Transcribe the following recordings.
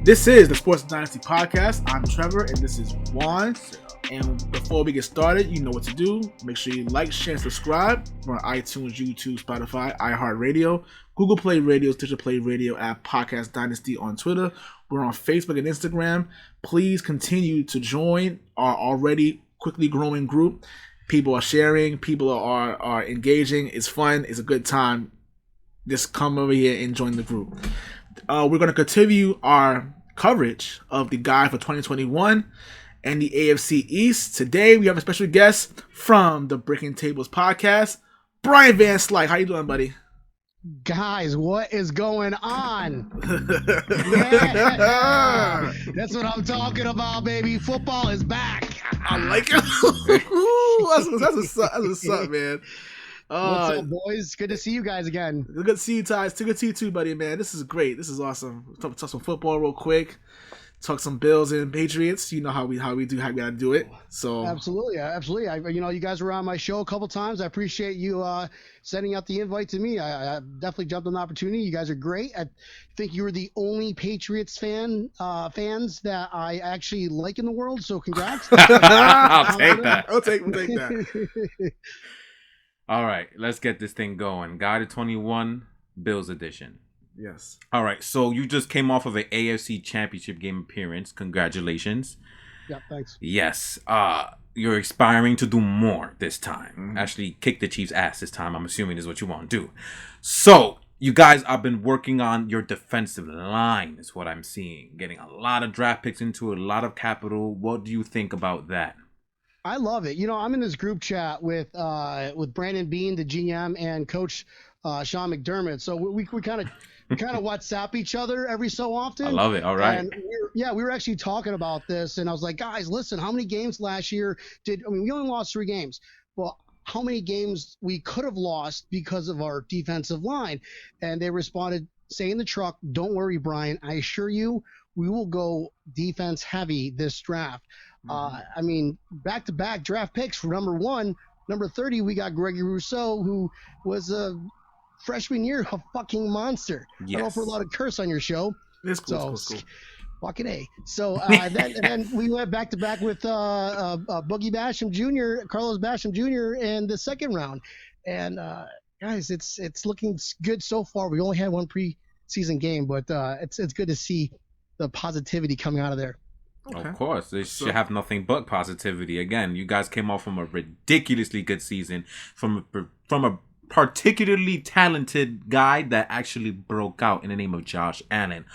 This is the Sports Dynasty Podcast. I'm Trevor, and this is Juan. And before we get started, you know what to do. Make sure you like, share, and subscribe. We're on iTunes, YouTube, Spotify, iHeartRadio, Google Play Radio, Stitcher Play Radio, app Podcast Dynasty on Twitter. We're on Facebook and Instagram. Please continue to join our already quickly growing group. People are sharing. People are engaging. It's fun. It's a good time. Just come over here and join the group. We're going to continue our coverage of the guide for 2021 and the AFC East. Today, we have a special guest from the Breaking Tables podcast, Brian Van Slyke. How you doing, buddy? Guys, what is going on? Yeah, that's what I'm talking about, baby. Football is back. I like it. That's what's up, man. What's up, boys? Good to see you guys again. Good to see you, Ty. Good to see you too, buddy, man. This is great. This is awesome. Talk some football real quick. Talk some Bills and Patriots. You know how we gotta do it. So absolutely. You guys were on my show a couple times. I appreciate you sending out the invite to me. I definitely jumped on the opportunity. You guys are great. I think you were the only Patriots fans that I actually like in the world. So congrats. I'll take that. I'll take that. All right, let's get this thing going. Guide to 21, Bills edition. Yes. All right, so you just came off of an AFC Championship game appearance. Congratulations. Yeah, thanks. Yes. You're aspiring to do more this time. Mm-hmm. Actually, kick the Chiefs' ass this time, I'm assuming is what you want to do. So, you guys have been working on your defensive line, is what I'm seeing. Getting a lot of draft picks into it, a lot of capital. What do you think about that? I love it. I'm in this group chat with Brandon Bean, the GM, and Coach Sean McDermott. So we kind of WhatsApp each other every so often. I love it. All right. And we were actually talking about this, and I was like, guys, listen, how many games last year we only lost 3 games. Well, how many games we could have lost because of our defensive line? And they responded, say in the truck, don't worry, Brian. I assure you, we will go defense heavy this draft. Back-to-back draft picks for number 1. Number 30, we got Gregory Rousseau, who was a freshman year a fucking monster. Yes. I don't know if we're allowed to curse on your show. It's cool. Fucking A. So then we went back-to-back with Boogie Basham Jr., Carlos Basham Jr. in the second round. And, guys, it's looking good so far. We only had one preseason game, but it's good to see the positivity coming out of there. Okay. Of course, they should have nothing but positivity. Again, you guys came off from a ridiculously good season, from a particularly talented guy that actually broke out in the name of Josh Allen,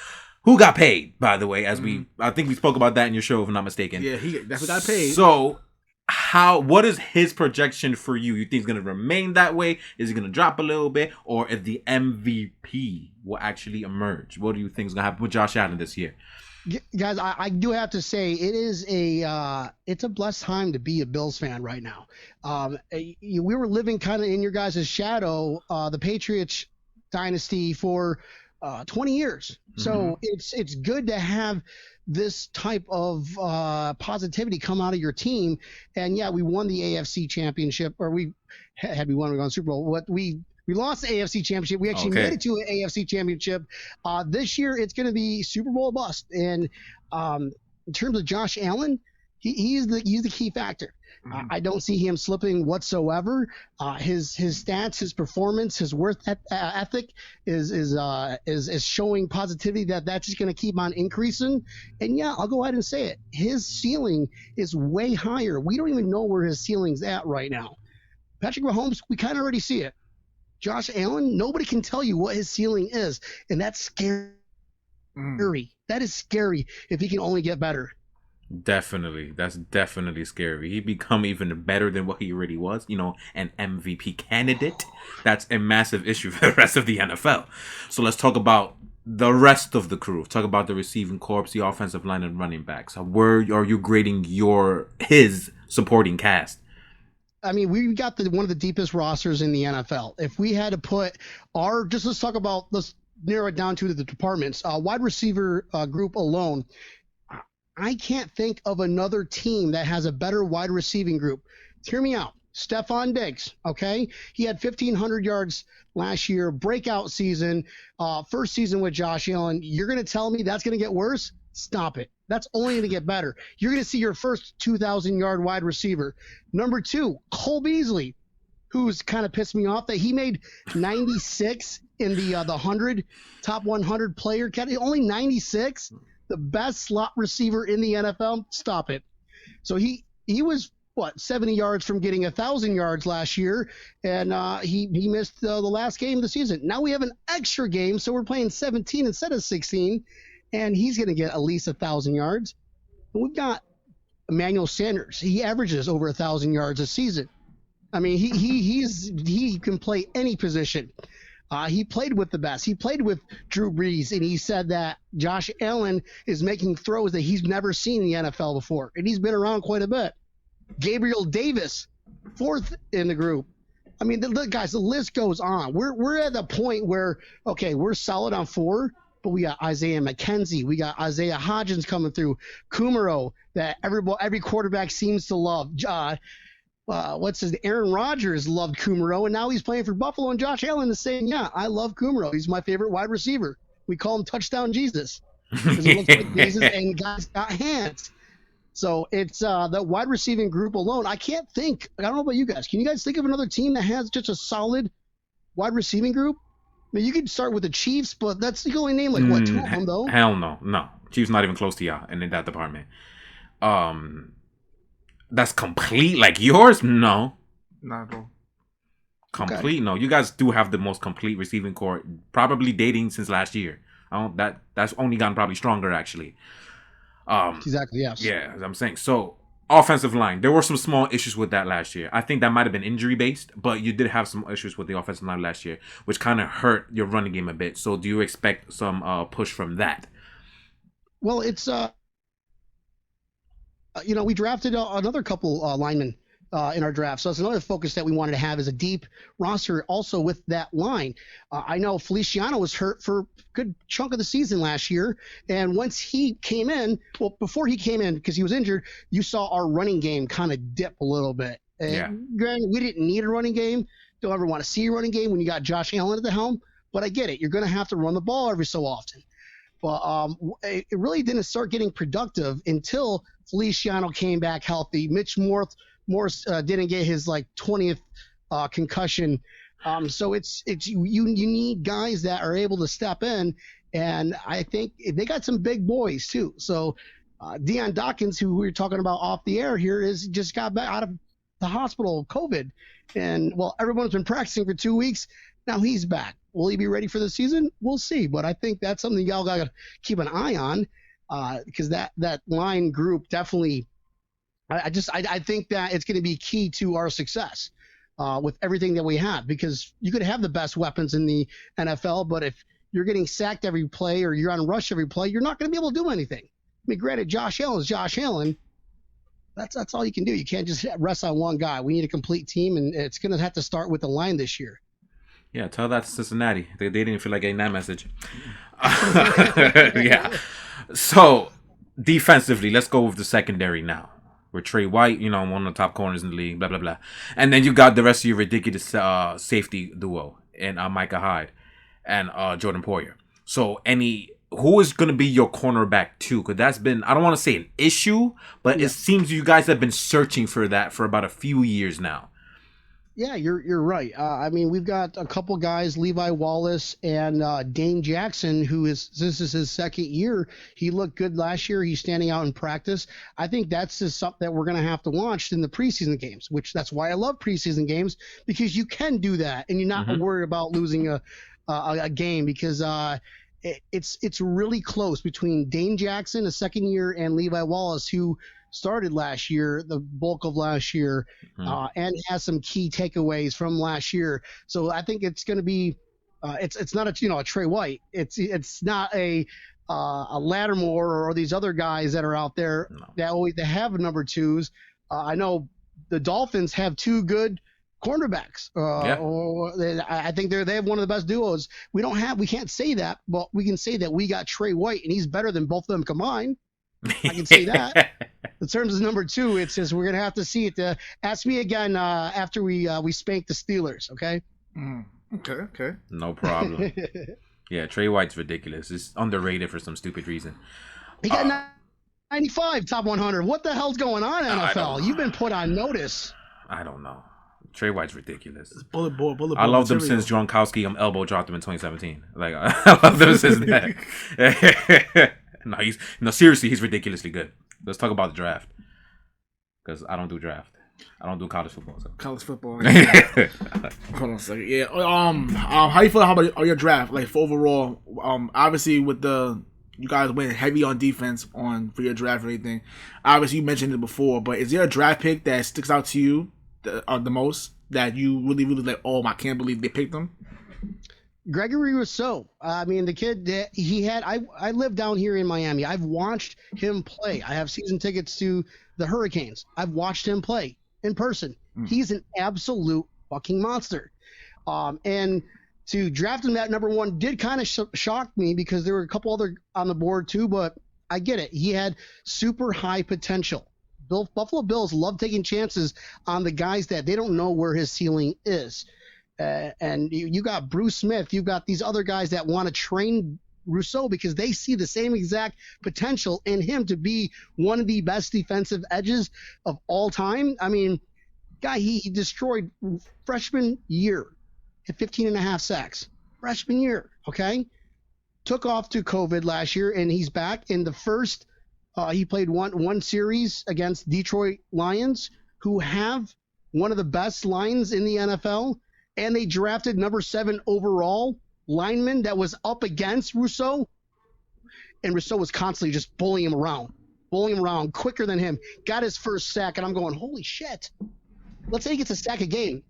who got paid, by the way, I think we spoke about that in your show, if I'm not mistaken. Yeah, that's what got paid. So, what is his projection for you? You think he's going to remain that way? Is he going to drop a little bit? Or if the MVP will actually emerge? What do you think is going to happen with Josh Allen this year? Guys, I do have to say it's a blessed time to be a Bills fan right now. We were living kind of in your guys' shadow, the Patriots dynasty for 20 years. So it's good to have this type of positivity come out of your team. And yeah, we won the AFC championship, or we won, we won the Super Bowl. We lost the AFC Championship. We actually made it to an AFC Championship. This year, it's going to be Super Bowl bust. And in terms of Josh Allen, he's the key factor. I don't see him slipping whatsoever. His stats, his performance, his work ethic is showing positivity that's just going to keep on increasing. And yeah, I'll go ahead and say it. His ceiling is way higher. We don't even know where his ceiling's at right now. Patrick Mahomes, we kind of already see it. Josh Allen, nobody can tell you what his ceiling is, and that's scary. That is scary if he can only get better. Definitely. That's definitely scary. He become even better than what he already was, an MVP candidate. That's a massive issue for the rest of the NFL. So let's talk about the rest of the crew. Talk about the receiving corps, the offensive line, and running backs. Where are you grading his supporting cast? I mean, we got one of the deepest rosters in the NFL. If we had to put let's narrow it down to the departments. Wide receiver group alone, I can't think of another team that has a better wide receiving group. Hear me out. Stephon Diggs, okay? He had 1,500 yards last year, breakout season, first season with Josh Allen. You're going to tell me that's going to get worse? Stop it. That's only going to get better. You're going to see your first 2,000-yard wide receiver. Number 2, Cole Beasley, who's kind of pissed me off that he made 96 in the 100 top 100 player category. Only 96, the best slot receiver in the NFL. Stop it. So he was 70 yards from getting 1,000 yards last year, and he missed the last game of the season. Now we have an extra game, so we're playing 17 instead of 16, and he's going to get at least 1,000 yards. And we've got Emmanuel Sanders. He averages over 1,000 yards a season. I mean, he can play any position. He played with the best. He played with Drew Brees, and he said that Josh Allen is making throws that he's never seen in the NFL before, and he's been around quite a bit. Gabriel Davis, 4th in the group. I mean, guys, the list goes on. We're at the point where, okay, we're solid on 4, but we got Isaiah McKenzie. We got Isaiah Hodgins coming through. Kumaro, that every quarterback seems to love. Aaron Rodgers loved Kumaro, and now he's playing for Buffalo, and Josh Allen is saying, yeah, I love Kumaro. He's my favorite wide receiver. We call him Touchdown Jesus because he looks like Jesus, and guys got hands. So it's the wide receiving group alone. I can't think. I don't know about you guys. Can you guys think of another team that has just a solid wide receiving group? I mean, you could start with the Chiefs, but that's the only name, 2 of them, though. Hell no. No. Chiefs not even close to y'all in that department. That's complete like yours? No. Not at all. Complete? Okay. No. You guys do have the most complete receiving core, probably dating since last year. That's only gotten probably stronger, actually. Exactly, yes. Yeah, as I'm saying. So, offensive line. There were some small issues with that last year. I think that might have been injury-based, but you did have some issues with the offensive line last year, which kind of hurt your running game a bit. So, do you expect some push from that? Well, it's... we drafted another couple linemen in our draft. So that's another focus that we wanted to have is a deep roster also with that line. I know Feliciano was hurt for a good chunk of the season last year. And once he came in, before he came in, because he was injured, you saw our running game kind of dip a little bit. And granted, we didn't need a running game. Don't ever want to see a running game when you got Josh Allen at the helm. But I get it. You're going to have to run the ball every so often. But it really didn't start getting productive until Feliciano came back healthy. Mitch Morse didn't get his 20th concussion. So it's you need guys that are able to step in, and I think they got some big boys too. So Dion Dawkins, who we were talking about off the air here, is just got back out of the hospital, COVID, and everyone's been practicing for 2 weeks. Now he's back. Will he be ready for the season? We'll see. But I think that's something y'all got to keep an eye on because that line group definitely I think that it's going to be key to our success with everything that we have because you could have the best weapons in the NFL, but if you're getting sacked every play or you're on rush every play, you're not going to be able to do anything. I mean, granted, Josh Allen is Josh Allen. That's all you can do. You can't just rest on one guy. We need a complete team, and it's going to have to start with the line this year. Yeah, tell that to Cincinnati. They didn't feel like getting that message. Yeah. So, defensively, let's go with the secondary now. With Trey White, one of the top corners in the league, blah, blah, blah. And then you got the rest of your ridiculous safety duo in Micah Hyde and Jordan Poyer. So, who is going to be your cornerback too? Because that's been, I don't want to say an issue, but it seems you guys have been searching for that for about a few years now. Yeah, you're right. I mean, we've got a couple guys, Levi Wallace and Dane Jackson, this is his second year. He looked good last year. He's standing out in practice. I think that's just something that we're going to have to watch in the preseason games, that's why I love preseason games, because you can do that, and you're not worried about losing a game because it's really close between Dane Jackson, a second year, and Levi Wallace, who started last year, the bulk of last year, and has some key takeaways from last year. So I think it's going to be, it's not a Trey White. It's not a Lattimore or these other guys that are out there that have number twos. I know the Dolphins have two good cornerbacks. I think they have one of the best duos. We can't say that, but we can say that we got Trey White, and he's better than both of them combined. I can say that. In terms of number two, it's just we're gonna have to see it. Ask me again after we spank the Steelers, okay? Okay. No problem. Yeah, Trey White's ridiculous. It's underrated for some stupid reason. He got 95 top 100. What the hell's going on, NFL? You've been put on notice. I don't know. Trey White's ridiculous. It's bullet board I loved him since Gronkowski elbow dropped him in 2017. Like I loved him since that. Seriously, he's ridiculously good. Let's talk about the draft. Because I don't do draft. I don't do college football. So. College football. Yeah. Hold on a second. Yeah. How you feel about your draft? Like for overall, obviously with you guys went heavy on defense for your draft and everything. Obviously you mentioned it before, but is there a draft pick that sticks out to you the most that you really, really like? Oh, I can't believe they picked him. Gregory Rousseau. I mean, the kid that he had. I live down here in Miami. I've watched him play. I have season tickets to the Hurricanes. I've watched him play in person. He's an absolute fucking monster. And to draft him at number 1 did kind of shock me because there were a couple other on the board too, but I get it. He had super high potential. Buffalo Bills love taking chances on the guys that they don't know where his ceiling is. And you got Bruce Smith. You've got these other guys that want to train Rousseau because they see the same exact potential in him to be one of the best defensive edges of all time. I mean, guy, he destroyed freshman year at 15.5 sacks. Freshman year, okay? Took off to COVID last year, and he's back in the first he played one series against Detroit Lions, who have one of the best lines in the NFL, and they drafted number 7 overall lineman that was up against Rousseau, and Rousseau was constantly just bullying him around quicker than him. Got his first sack, and I'm going, holy shit. Let's say he gets a sack a game.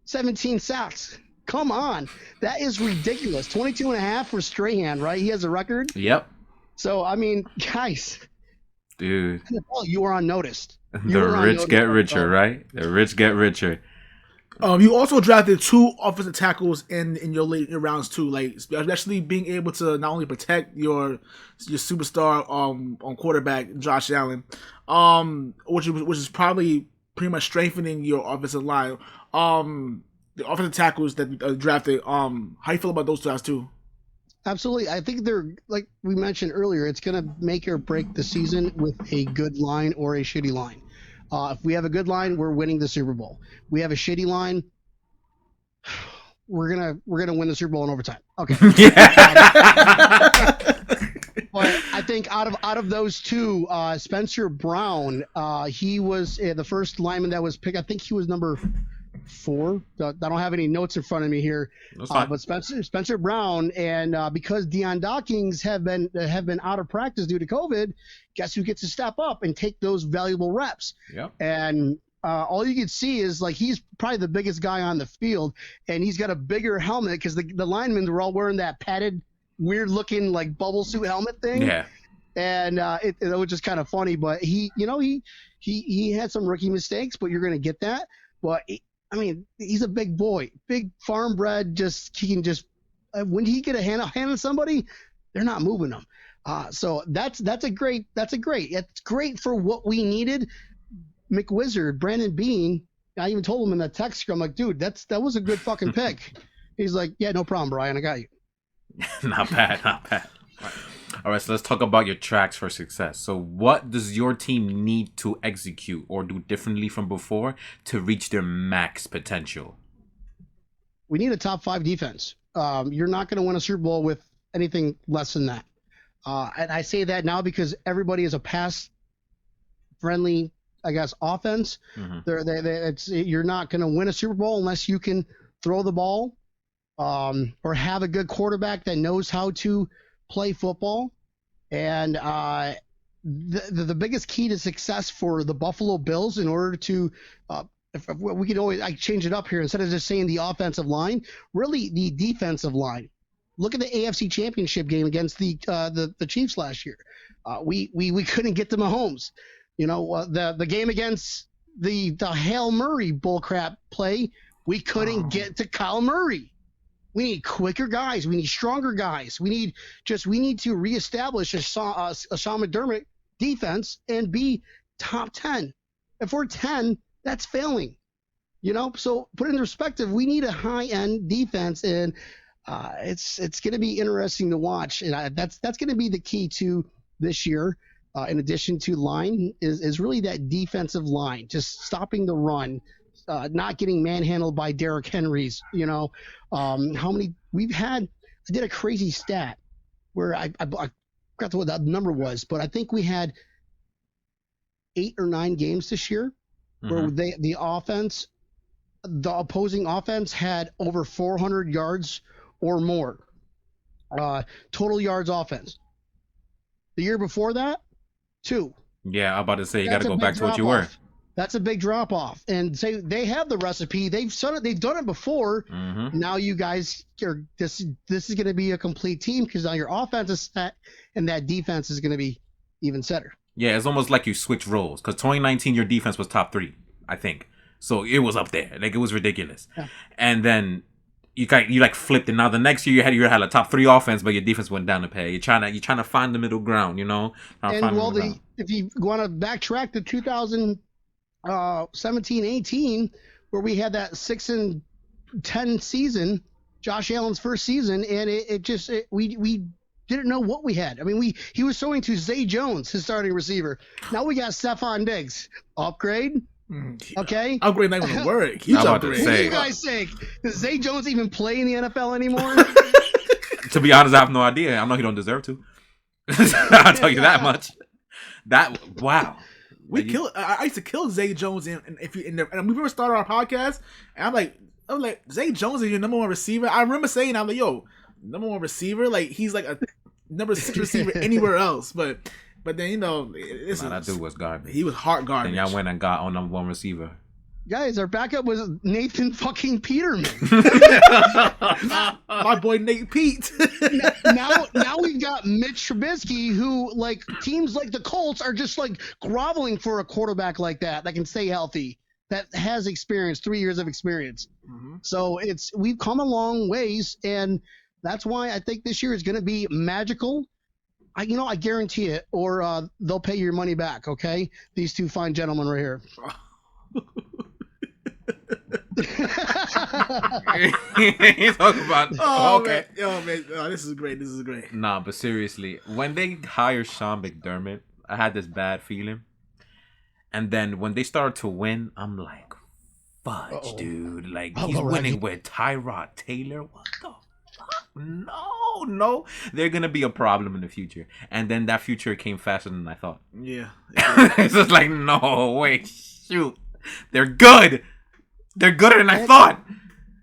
17 sacks. Come on. That is ridiculous. 22.5 for Strahan, right? He has a record? Yep. So, I mean, guys. Dude. You are unnoticed. The rich get richer, right? The rich get richer. You also drafted 2 offensive tackles in your late rounds too, like especially being able to not only protect your superstar on quarterback Josh Allen, which is probably pretty much strengthening your offensive line. The offensive tackles that drafted, how you feel about those two guys too? Absolutely. I think they're, like we mentioned earlier, it's going to make or break the season with a good line or a shitty line. If we have a good line, we're winning the Super Bowl. We have a shitty line, we're gonna win the Super Bowl in overtime. Okay. But I think out of those two, Spencer Brown, he was the first lineman that was picked. I think he was number 4. I don't have any notes in front of me here, but Spencer Brown, and because Dion Dawkins have been out of practice due to COVID, guess who gets to step up and take those valuable reps? Yep. And all you can see is like he's probably the biggest guy on the field, and he's got a bigger helmet because the linemen were all wearing that padded, weird looking like bubble suit helmet thing. Yeah. And it was just kind of funny, but he had some rookie mistakes, but you're gonna get that. But I mean, he's a big boy, big farm bred. He can just when he get a hand on somebody, they're not moving him. So that's great. It's great for what we needed. McWizard, Brandon Bean. I even told him in that text. I'm like, dude, that was a good fucking pick. He's like, yeah, no problem, Brian. I got you. Not bad. All right, so let's talk about your tracks for success. So what does your team need to execute or do differently from before to reach their max potential? We need a top 5 defense. You're not going to win a Super Bowl with anything less than that. And I say that now because everybody is a pass-friendly, I guess, offense. Mm-hmm. You're not going to win a Super Bowl unless you can throw the ball or have a good quarterback that knows how to play football. And the biggest key to success for the Buffalo Bills, in order to if we could always change it up here instead of just saying the offensive line, really the defensive line. Look at the AFC Championship game against the Chiefs last year. We couldn't get to Mahomes. The game against the Hail Murray bullcrap play, we couldn't get to Kyle Murray. We need quicker guys. We need stronger guys. We need to reestablish a Sean McDermott defense and be top 10. If we're 10, that's failing. So put it in perspective. We need a high-end defense, and it's going to be interesting to watch. And that's going to be the key to this year, in addition to line, is really that defensive line, just stopping the run, not getting manhandled by Derrick Henry's. How many we've had? I did a crazy stat where I forgot what that number was, but I think we had 8 or 9 games this year where the opposing offense had over 400 yards or more total yards offense. The year before that, 2. Yeah, I'm about to say you got to go back to what you were. That's a big drop off, and say they have the recipe. They've done it before. Now you guys are this is going to be a complete team because now your offense is set and that defense is going to be even setter. Yeah, it's almost like you switch roles because 2019 your defense was top 3, I think. So it was up there, like it was ridiculous. Yeah. And then you flipped it. Now the next year you had a top 3 offense, but your defense went down the pay. You're trying to find the middle ground, And if you want to backtrack to 2017-18, where we had that 6-10 season, Josh Allen's first season, and we didn't know what we had. I mean, he was throwing to Zay Jones, his starting receiver. Now we got Stephon Diggs. Upgrade. Okay. Upgrade not even a word. Huge upgrade. What do you guys think? Does Zay Jones even play in the NFL anymore? To be honest, I have no idea. I know he don't deserve to. I'll tell you that much. Wow. I used to kill Zay Jones and we first started our podcast, and I'm like Zay Jones is your number 1 receiver. I remember saying, I'm like, yo, number 1 receiver, like he's like a number 6 receiver anywhere else, but then that dude was garbage. He was hard garbage. And y'all went and got on number 1 receiver. Guys, our backup was Nathan fucking Peterman. My boy Nate Pete. now we've got Mitch Trubisky, who like teams like the Colts are just like groveling for a quarterback like that can stay healthy, that has experience, 3 years of experience. So we've come a long ways, and that's why I think this year is going to be magical. I guarantee it, or they'll pay your money back. Okay, these 2 fine gentlemen right here. He's talking about. Okay. Man. This is great. Nah, but seriously, when they hired Sean McDermott, I had this bad feeling, and then when they started to win, I'm like, fudge, dude. Like he's winning with Tyrod Taylor. What the fuck? No, they're gonna be a problem in the future, and then that future came faster than I thought. Yeah, it's just like no, wait, shoot, they're good. They're gooder than I thought.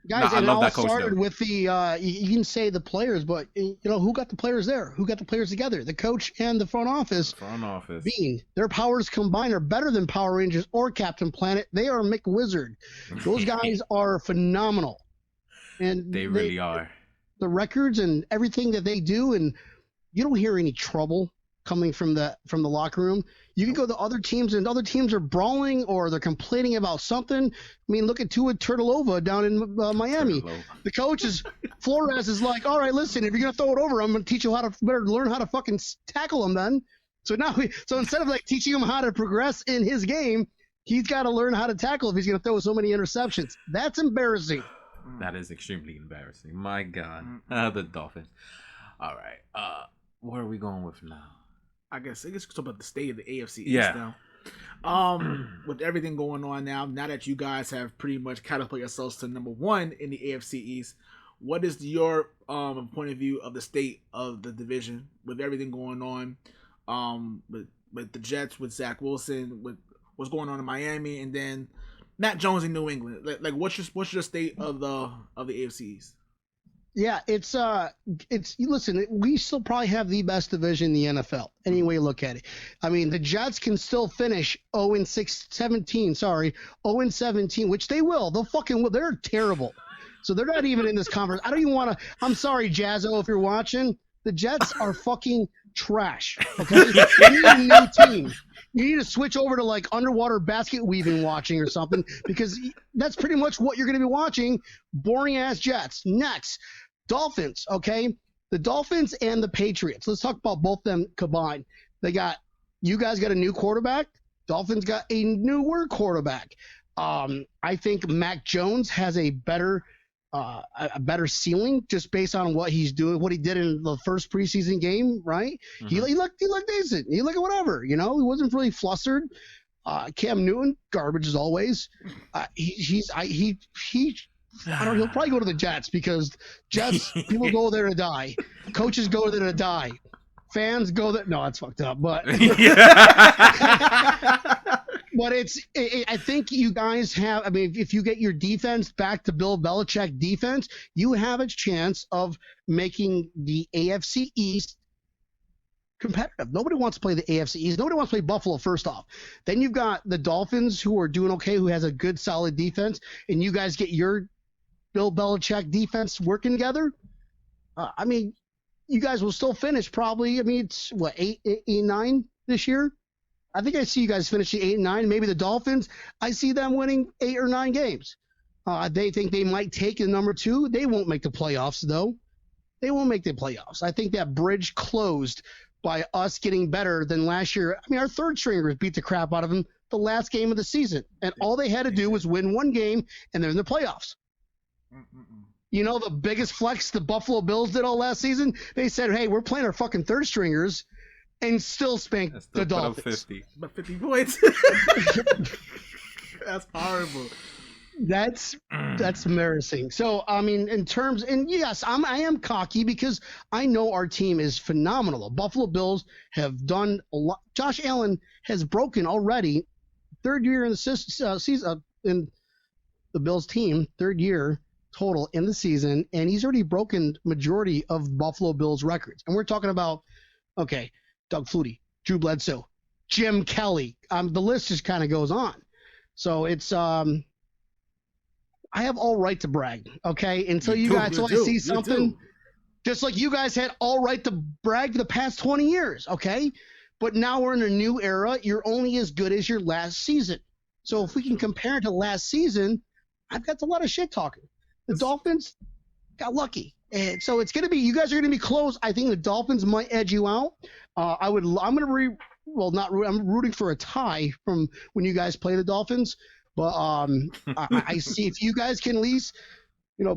Guys, I love that coach. Started with the you can say the players, but who got the players there? Who got the players together? The coach and the front office. Being their powers combined are better than Power Rangers or Captain Planet. They are McWizard. Those guys are phenomenal, and they really are. The records and everything that they do, and you don't hear any trouble coming from the locker room. You can go to other teams, and other teams are brawling or they're complaining about something. I mean, look at Tua Turtelova down in Miami. The coach Flores is like, all right, listen, if you're gonna throw it over, I'm gonna teach you better learn how to fucking tackle him then. So instead of like teaching him how to progress in his game, he's got to learn how to tackle if he's gonna throw so many interceptions. That's embarrassing. That is extremely embarrassing. My God. The Dolphins. All right. Where are we going with now? I guess we talk about the state of the AFC East now. With everything going on now that you guys have pretty much catapulted yourselves to number 1 in the AFC East, what is your point of view of the state of the division with everything going on with the Jets, with Zach Wilson, with what's going on in Miami, and then Matt Jones in New England? Like what's your state of the AFC East? Yeah, it's listen, we still probably have the best division in the NFL, any way you look at it. I mean, the Jets can still finish 0-17, which they will. They'll fucking will. They're terrible. So they're not even in this conference. I don't even want to. I'm sorry, Jazzo, if you're watching. The Jets are fucking trash. Okay? You need a new team. You need to switch over to like underwater basket weaving watching or something, because that's pretty much what you're going to be watching. Boring ass Jets. Next, Dolphins. Okay, the Dolphins and the Patriots. Let's talk about both them combined. You guys got a new quarterback. Dolphins got a newer quarterback. I think Mac Jones has a better a better ceiling just based on what he's doing, what he did in the first preseason game, right? Mhm. He looked decent. He looked whatever, he wasn't really flustered. Cam Newton, garbage as always. I don't know, he'll probably go to the Jets because Jets people go there to die, coaches go there to die, fans go there. No, that's fucked up, but. But I think you guys have, I mean, if you get your defense back to Bill Belichick defense, you have a chance of making the AFC East competitive. Nobody wants to play the AFC East. Nobody wants to play Buffalo first off. Then you've got the Dolphins who are doing okay, who has a good, solid defense, and you guys get your Bill Belichick defense working together. I mean, you guys will still finish probably, I mean, it's what, 8-9 this year? I think I see you guys finishing 8-9. Maybe the Dolphins, I see them winning 8 or 9 games. They think they might take the number 2. They won't make the playoffs, though. They won't make the playoffs. I think that bridge closed by us getting better than last year. I mean, our third stringers beat the crap out of them the last game of the season, and all they had to do was win one game, and they're in the playoffs. The biggest flex the Buffalo Bills did all last season? They said, hey, we're playing our fucking third stringers, and still spanked the Dolphins. 50. But 50 points. That's horrible. That's embarrassing. So, I mean, in terms, and yes, I am cocky because I know our team is phenomenal. The Buffalo Bills have done a lot. Josh Allen has broken already, third year in the season, in the Bills team, third year total in the season, and he's already broken majority of Buffalo Bills records. And we're talking about, okay, Doug Flutie, Drew Bledsoe, Jim Kelly. The list just kind of goes on. So it's I have all right to brag, okay? Until you guys I see something, just like you guys had all right to brag for the past 20 years, okay? But now we're in a new era. You're only as good as your last season. So if we can compare it to last season, I've got a lot of shit talking. The Dolphins got lucky. And so it's going to be, you guys are going to be close. I think the Dolphins might edge you out. I'm rooting for a tie from when you guys play the Dolphins. But I see if you guys can at least,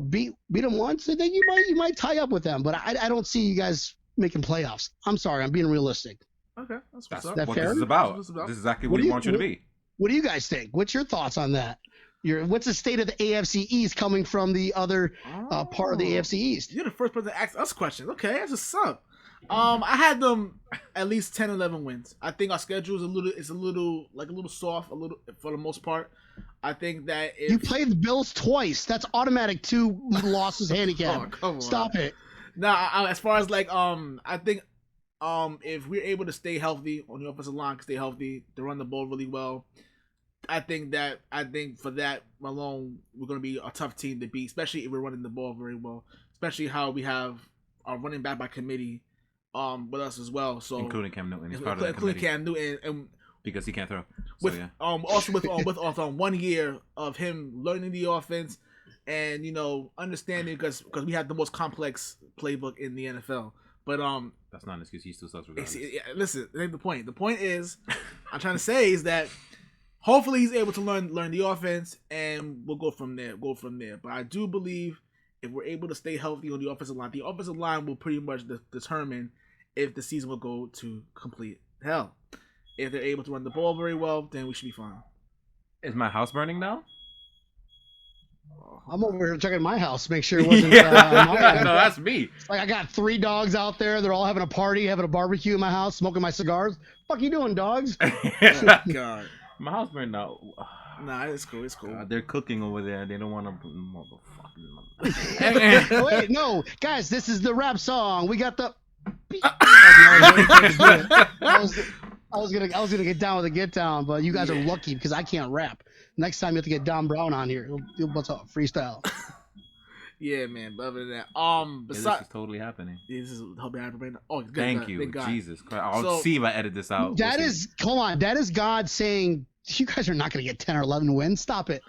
beat them once, I think you might tie up with them. But I don't see you guys making playoffs. I'm sorry, I'm being realistic. Okay, that's That's up. what fair? this is about. That's what it's about. This is exactly what we want you to be. What do you guys think? What's your thoughts on that? What's the state of the AFC East coming from the other part of the AFC East? You're the first person to ask us questions. Okay, that's what's up. I had them at least 10, 11 wins. I think our schedule is a little soft, for the most part. I think that if you play the Bills twice, that's automatic 2 losses handicap. Oh, come on. Stop it. Now, as far as I think if we're able to stay healthy on the offensive line, stay healthy, to run the ball really well, I think for that alone, we're going to be a tough team to beat, especially if we're running the ball very well. Especially how we have our running back by committee with us as well. So including Cam Newton, he's part of that including committee. Cam Newton, and Because he can't throw. with also with 1 year of him learning the offense and understanding because we have the most complex playbook in the NFL. But that's not an excuse. He still sucks regardless. Listen, that ain't the point. The point is, I'm trying to say is that hopefully he's able to learn the offense, and we'll go from there. But I do believe if we're able to stay healthy on the offensive line will pretty much determine if the season will go to complete hell. If they're able to run the ball very well, then we should be fine. Is my house burning now? I'm over here checking my house, make sure it wasn't. No, that's me. Like I got 3 dogs out there. They're all having a party, having a barbecue in my house, smoking my cigars. Fuck you doing, dogs? God, my house burned out. Nah, it's cool. It's cool. They're cooking over there. They don't want to. Motherfucking. Wait, no, guys, this is the rap song. We got the. I was gonna get down with a get down, but you guys are lucky because I can't rap. Next time you have to get Don Brown on here. He'll bust out freestyle. Yeah, man. But other than that, this is totally happening. This is helping happen right now. Oh, thank you, Jesus Christ. I'll see if I edit this out. That is God saying you guys are not gonna get 10 or 11 wins. Stop it.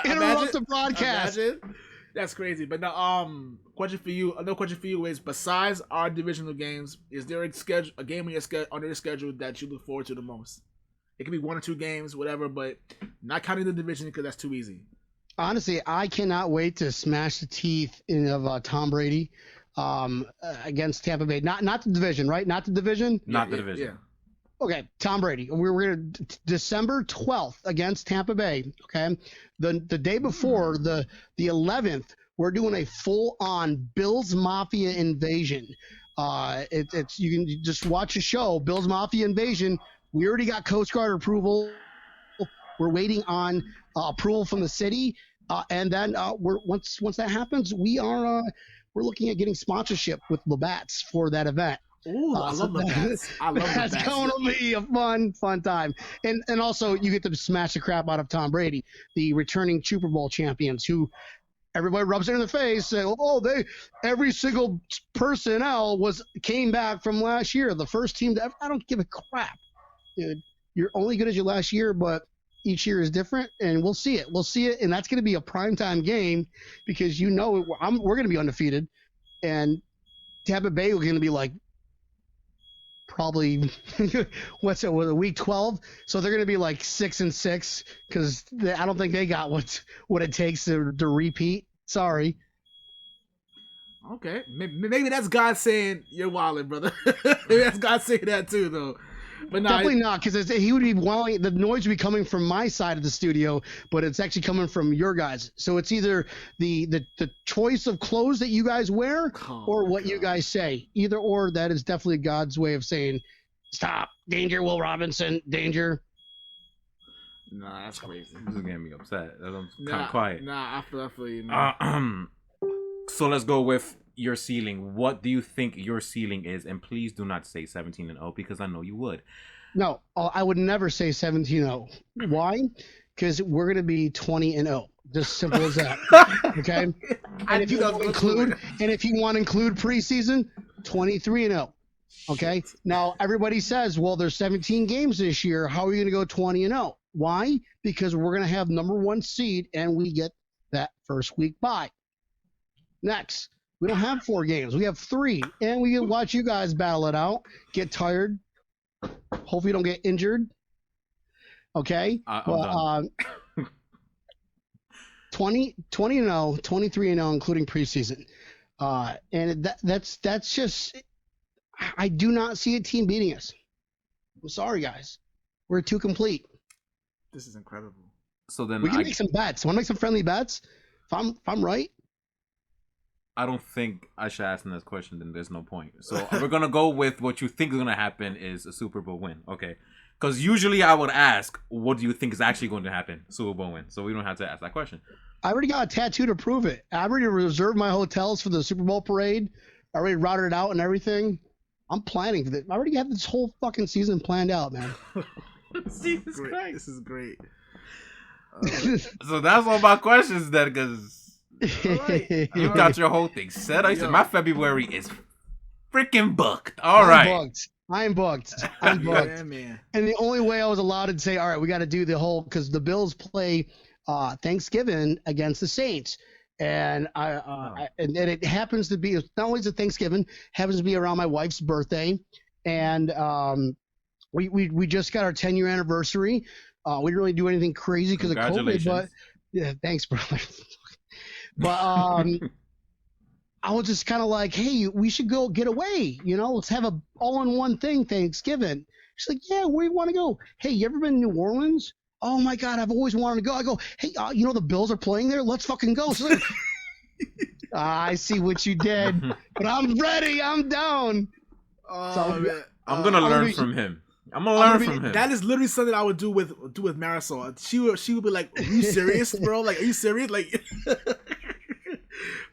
Interrupt the broadcast. Imagine. That's crazy. But now, question for you. Another question for you is: besides our divisional games, is there a game on your schedule that you look forward to the most? It could be 1 or 2 games, whatever, but not counting the division because that's too easy. Honestly, I cannot wait to smash the teeth of Tom Brady against Tampa Bay. Not the division, right? Not the division? Not the division. Yeah. Okay, Tom Brady. We're going to December 12th against Tampa Bay, okay? The day before, the 11th, we're doing a full-on Bills Mafia invasion. It's you can just watch a show, Bills Mafia invasion. We already got Coast Guard approval. We're waiting on approval from the city, and then once that happens, we're looking at getting sponsorship with Labatt's for that event. Ooh, I love Labatt's. That's going to be a fun time, and also you get to smash the crap out of Tom Brady, the returning Super Bowl champions, who everybody rubs it in the face, say, every single personnel came back from last year, the first team. I don't give a crap, dude. You're only good as your last year, but each year is different, and we'll see it. And that's going to be a primetime game because we're going to be undefeated, and Tampa Bay we're going to be like probably week 12, so they're going to be like 6-6 because I don't think they got what it takes to repeat. Sorry. Okay, maybe that's God saying you're wilding, brother. Maybe that's God saying that too, though. But definitely not, because he would be wilding. The noise would be coming from my side of the studio, but it's actually coming from your guys. So it's either the choice of clothes that you guys wear or what you guys say. Either or, that is definitely God's way of saying, stop, danger, Will Robinson, danger. Nah, that's crazy. This is getting me upset. I'm kind of quiet. Nah, I feel you. Man. So let's go with your ceiling. What do you think your ceiling is? And please do not say 17-0 because I know you would. No, I would never say 17-0. Why? Because we're going to be 20-0. Just simple as that. Okay? And if you want to include preseason, 23-0. Okay? Now everybody says, well, there's 17 games this year. How are you going to go 20-0? Why? Because we're going to have number 1 seed and we get that first week bye. Next, we don't have 4 games. We have 3, and we can watch you guys battle it out, get tired. Hopefully you don't get injured. Okay? 20-0, 23-0, including preseason. And that's just – I do not see a team beating us. I'm sorry, guys. We're too complete. This is incredible. So then we can make some bets. Want to make some friendly bets? If I'm right? I don't think I should ask them this question, then there's no point. So we're going to go with what you think is going to happen is a Super Bowl win. Okay. Because usually I would ask, what do you think is actually going to happen? Super Bowl win. So we don't have to ask that question. I already got a tattoo to prove it. I already reserved my hotels for the Super Bowl parade. I already routed it out and everything. I'm planning for this. I already have this whole fucking season planned out, man. Jesus Christ. This is great. So that's all my questions then, because... Right. You got your whole thing set. I said my February is freaking booked. I'm booked. Yeah, man. And the only way I was allowed to say, all right, we got to do the whole, because the Bills play Thanksgiving against the Saints, and and it happens to be not only is it Thanksgiving, happens to be around my wife's birthday, and we just got our 10-year anniversary. We didn't really do anything crazy because of COVID, but yeah, thanks, brother. But I was just kind of like, hey, we should go get away. Let's have a all-in-one thing Thanksgiving. She's like, yeah, where do you want to go? Hey, you ever been to New Orleans? Oh, my God, I've always wanted to go. I go, hey, the Bills are playing there? Let's fucking go. She's like, I see what you did, but I'm ready. I'm down. Man. I'm going to learn from him. I'm gonna learn from him. That is literally something I would do with Marisol. She would be like, "Are you serious, bro? Like, are you serious?" Like,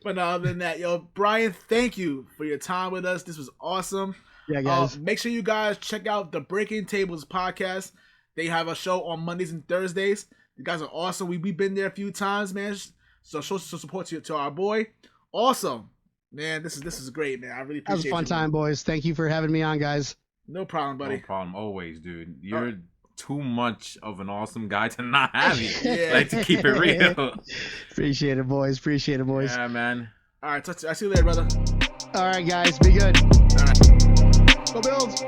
but other than that, Brian, thank you for your time with us. This was awesome. Yeah, guys. Make sure you guys check out the Breaking Tables podcast. They have a show on Mondays and Thursdays. You guys are awesome. We've been there a few times, man. So show some support to our boy. Awesome, man. This is great, man. I really appreciate it. That was a fun time, boys. Thank you for having me on, guys. No problem, buddy. No problem. Always, dude. You're too much of an awesome guy to not have you. Yeah. Like, to keep it real. Appreciate it, boys. Yeah, man. All right. I see you later, brother. All right, guys. Be good. All right. Go Bills.